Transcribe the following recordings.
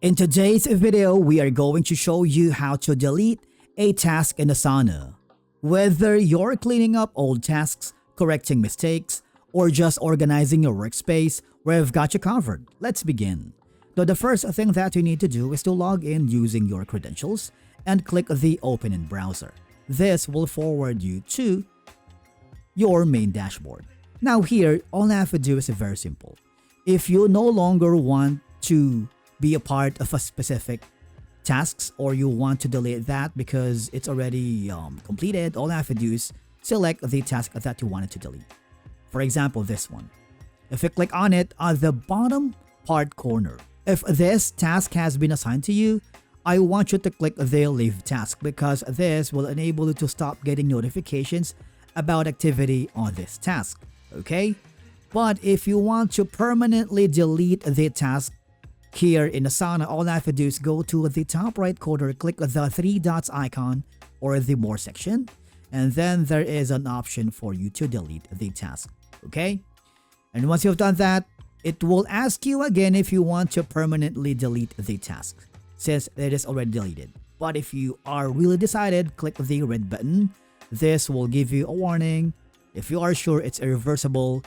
In today's video, we are going to show you how to delete a task in Asana. Whether you're cleaning up old tasks, correcting mistakes, or just organizing your workspace, we've got you covered. Let's begin. So the first thing that you need to do is to log in using your credentials and click the Open in Browser. This will forward you to your main dashboard. Now here, all I have to do is very simple. If you no longer want to be a part of a specific tasks or you want to delete that because it's already completed, all I have to do is select the task that you wanted to delete. For example, this one. If you click on it at the bottom part corner, if this task has been assigned to you, I want you to click the Leave Task because this will enable you to stop getting notifications about activity on this task, okay? But if you want to permanently delete the task here in Asana, all I have to do is go to the top right corner, click the three dots icon or the More section, and then there is an option for you to delete the task, okay? And once you've done that, it will ask you again if you want to permanently delete the task, since it is already deleted. But if you are really decided, click the red button. This will give you a warning. If you are sure it's irreversible,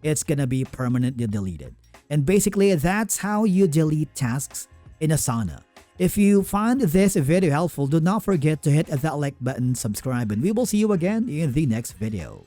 it's gonna be permanently deleted. And basically, that's how you delete tasks in Asana. If you find this video helpful, do not forget to hit that like button, subscribe, and we will see you again in the next video.